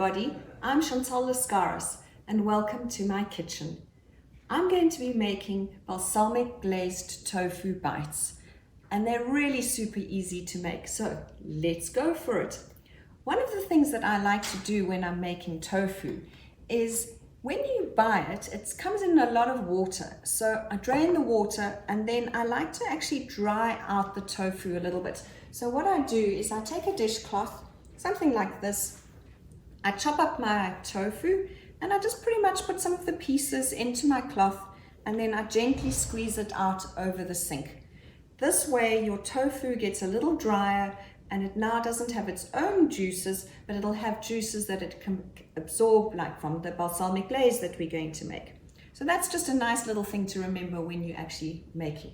everybody, I'm Chantal Lascaris and welcome to my kitchen. I'm going to be making balsamic glazed tofu bites and they're really super easy to make, so let's go for it. One of the things that I like to do when I'm making tofu is when you buy it, it comes in a lot of water. So I drain the water and then I like to actually dry out the tofu a little bit. So what I do is I take a dishcloth, something like this. I chop up my tofu and I just pretty much put some of the pieces into my cloth and then I gently squeeze it out over the sink. This way your tofu gets a little drier and it now doesn't have its own juices, but it'll have juices that it can absorb, like from the balsamic glaze that we're going to make. So that's just a nice little thing to remember when you actually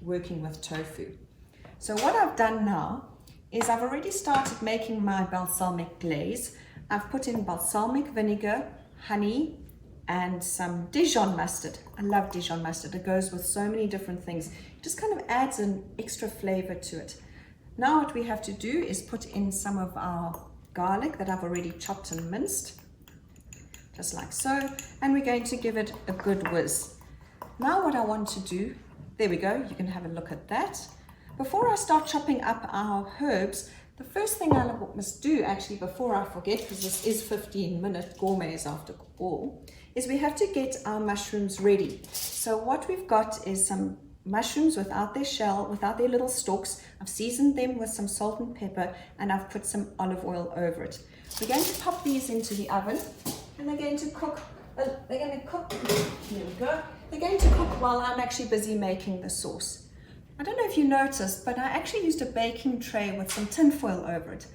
working with tofu. So what I've done now is I've already started making my balsamic glaze. I've put in balsamic vinegar, honey, and some Dijon mustard. I love Dijon mustard. It goes with so many different things. It just kind of adds an extra flavor to it. Now what we have to do is put in some of our garlic that I've already chopped and minced, just like so, and we're going to give it a good whiz. Now what I want to do, there we go, you can have a look at that. Before I start chopping up our herbs, the first thing I must do actually before I forget, because this is 15-minute gourmets after all, is we have to get our mushrooms ready. So what we've got is some mushrooms without their shell, without their little stalks. I've seasoned them with some salt and pepper and I've put some olive oil over it. We're going to pop these into the oven and they're going to cook, here we go. They're going to cook while I'm actually busy making the sauce. I don't know if you noticed, but I actually used a baking tray with some tin foil over it.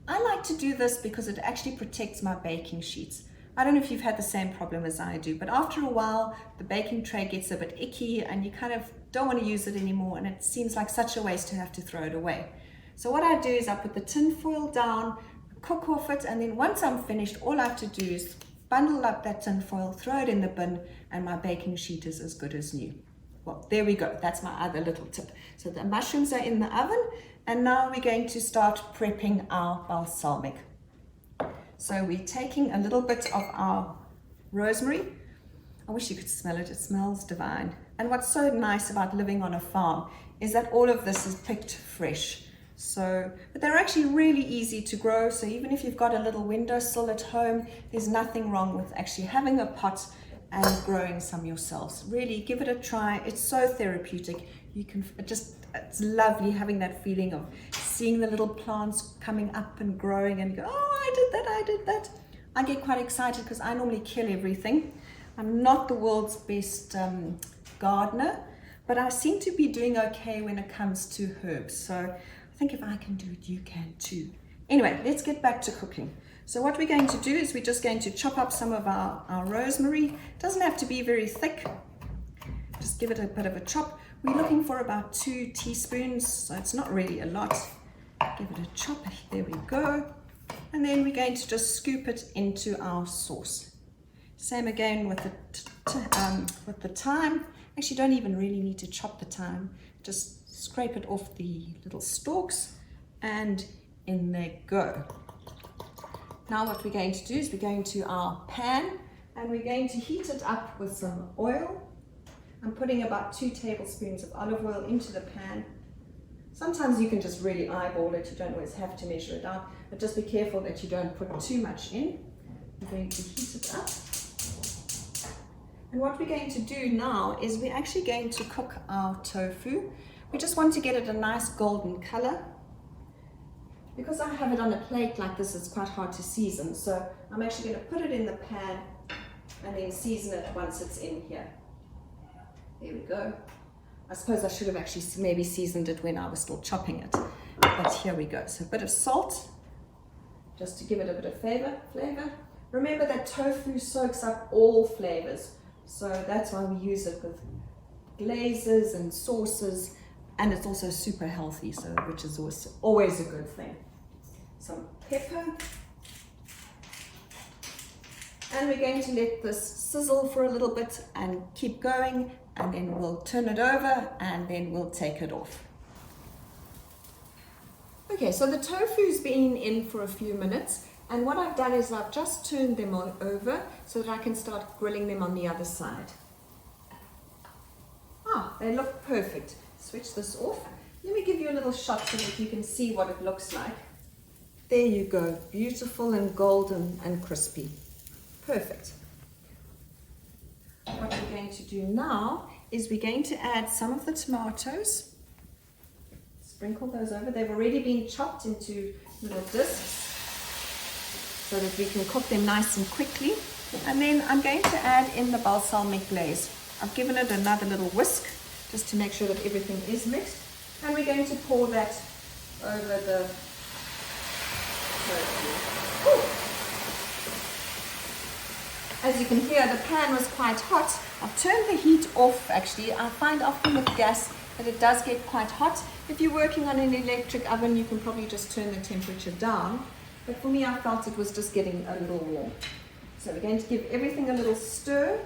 I like to do this because it actually protects my baking sheets. I don't know if you've had the same problem as I do, but after a while, the baking tray gets a bit icky and you kind of don't want to use it anymore and it seems like such a waste to have to throw it away. So what I do is I put the tin foil down, cook off it, and then once I'm finished, all I have to do is bundle up that tin foil, throw it in the bin, and my baking sheet is as good as new. Well, there we go. That's my other little tip. So the mushrooms are in the oven and now we're going to start prepping our balsamic. So we're taking a little bit of our rosemary. I wish you could smell it. It smells divine. And what's so nice about living on a farm is that all of this is picked fresh. But they're actually really easy to grow. So even if you've got a little windowsill at home, there's nothing wrong with actually having a pot and growing some yourselves. Really give it a try. It's so therapeutic. It's lovely having that feeling of seeing the little plants coming up and growing and go, oh, I did that. I get quite excited because I normally kill everything. I'm not the world's best gardener, but I seem to be doing okay when it comes to herbs. So I think if I can do it, you can too. Anyway, let's get back to cooking. So what we're going to do is we're just going to chop up some of our rosemary. It doesn't have to be very thick. Just give it a bit of a chop. We're looking for about 2 teaspoons, so it's not really a lot. Give it a chop. There we go. And then we're going to just scoop it into our sauce. Same again with the thyme. Actually, you don't even really need to chop the thyme. Just scrape it off the little stalks and in they go. Now what we're going to do is we're going to our pan and we're going to heat it up with some oil. I'm putting about 2 tablespoons of olive oil into the pan. Sometimes you can just really eyeball it. You don't always have to measure it out, but just be careful that you don't put too much in. I'm going to heat it up. And what we're going to do now is we're actually going to cook our tofu. We just want to get it a nice golden color. Because I have it on a plate like this, it's quite hard to season. So I'm actually going to put it in the pan and then season it once it's in here. There we go. I suppose I should have actually maybe seasoned it when I was still chopping it. But here we go. So a bit of salt, just to give it a bit of flavor. Remember that tofu soaks up all flavors. So that's why we use it with glazes and sauces. And it's also super healthy, so which is always a good thing. Some pepper. And we're going to let this sizzle for a little bit and keep going, and then we'll turn it over and then we'll take it off. Okay, so the tofu's been in for a few minutes And what I've done is I've just turned them on over so that I can start grilling them on the other side. Ah, they look perfect. Switch this off. Let me give you a little shot so that you can see what it looks like. There you go, beautiful and golden and crispy. Perfect. What we're going to do now is we're going to add some of the tomatoes. Sprinkle those over. They've already been chopped into little discs so that we can cook them nice and quickly. And then I'm going to add in the balsamic glaze. I've given it another little whisk just to make sure that everything is mixed. And we're going to pour that over the tofu. As you can hear, the pan was quite hot. I've turned the heat off actually. I find often with gas that it does get quite hot. If you're working on an electric oven, you can probably just turn the temperature down. But for me, I felt it was just getting a little warm. So we're going to give everything a little stir.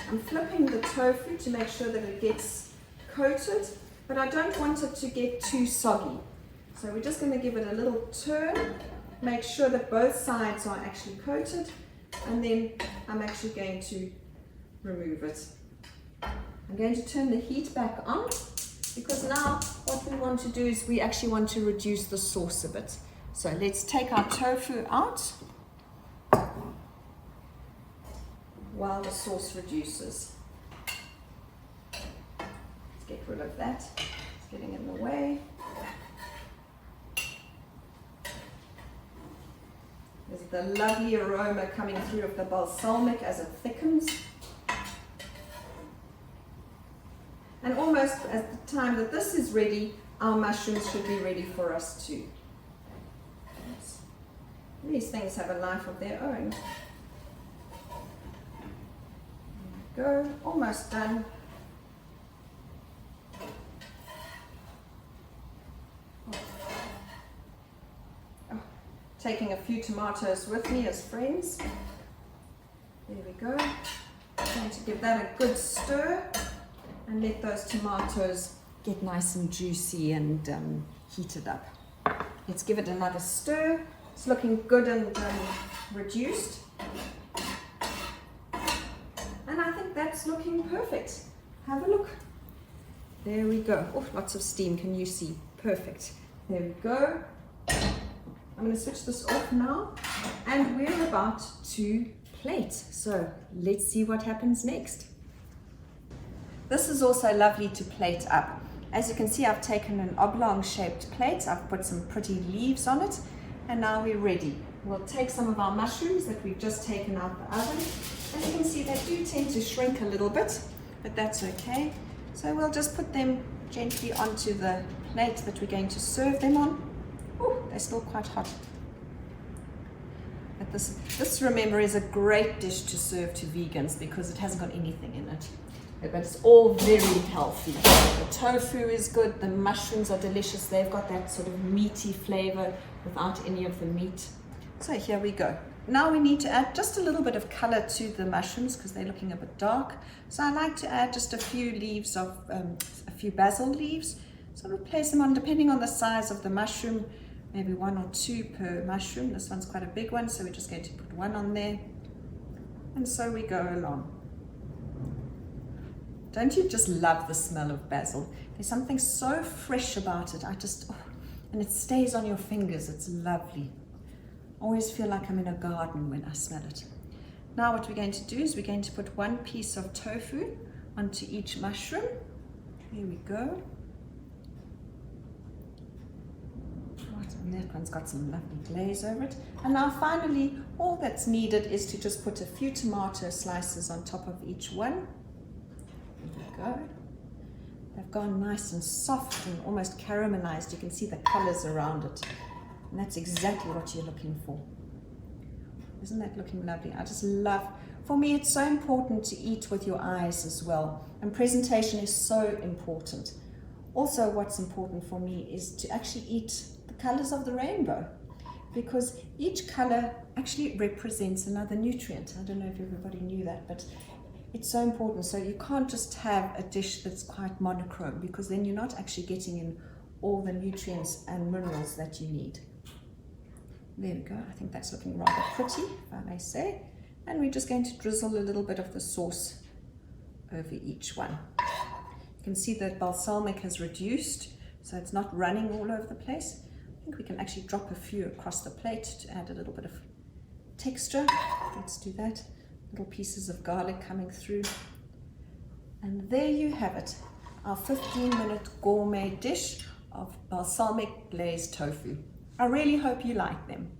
I'm flipping the tofu to make sure that it gets coated, but I don't want it to get too soggy. So we're just going to give it a little turn, make sure that both sides are actually coated, and then I'm actually going to remove it. I'm going to turn the heat back on because now what we want to do is we actually want to reduce the sauce a bit. So let's take our tofu out while the sauce reduces. Let's get rid of that. It's getting in the way. There's the lovely aroma coming through of the balsamic as it thickens. And almost at the time that this is ready, our mushrooms should be ready for us too. These things have a life of their own. There we go, almost done. Taking a few tomatoes with me as friends. There we go. I'm going to give that a good stir and let those tomatoes get nice and juicy and heated up. Let's give it another stir. It's looking good and reduced. And I think that's looking perfect. Have a look. There we go. Oh, lots of steam. Can you see? Perfect. There we go. I'm going to switch this off now, and we're about to plate. So let's see what happens next. This is also lovely to plate up. As you can see, I've taken an oblong shaped plate. I've put some pretty leaves on it, and now we're ready. We'll take some of our mushrooms that we've just taken out the oven. As you can see, they do tend to shrink a little bit, but that's okay. So we'll just put them gently onto the plate that we're going to serve them on. Oh, they're still quite hot. But this, remember, is a great dish to serve to vegans because it hasn't got anything in it. But it's all very healthy. The tofu is good, the mushrooms are delicious. They've got that sort of meaty flavor without any of the meat. So here we go. Now we need to add just a little bit of color to the mushrooms because they're looking a bit dark. So I like to add just a few leaves of, a few basil leaves. So we'll place them on, depending on the size of the mushroom, maybe 1 or 2 per mushroom. This one's quite a big one, so we're just going to put 1 on there. And so we go along. Don't you just love the smell of basil? There's something so fresh about it. And it stays on your fingers. It's lovely. I always feel like I'm in a garden when I smell it. Now what we're going to do is we're going to put 1 piece of tofu onto each mushroom. There we go. And that one's got some lovely glaze over it. And now finally, all that's needed is to just put a few tomato slices on top of each one. There we go. They've gone nice and soft and almost caramelized. You can see the colors around it. And that's exactly what you're looking for. Isn't that looking lovely? I just love, for me it's so important to eat with your eyes as well. And presentation is so important. Also what's important for me is to actually eat the colors of the rainbow, because each color actually represents another nutrient. I don't know if everybody knew that, but it's so important. So you can't just have a dish that's quite monochrome, because then you're not actually getting in all the nutrients and minerals that you need. There we go. I think that's looking rather pretty, if I may say. And we're just going to drizzle a little bit of the sauce over each one. You can see that balsamic has reduced, so it's not running all over the place. I think we can actually drop a few across the plate to add a little bit of texture. Let's do that. Little pieces of garlic coming through. And there you have it, our 15-minute gourmet dish of balsamic glazed tofu. I really hope you like them.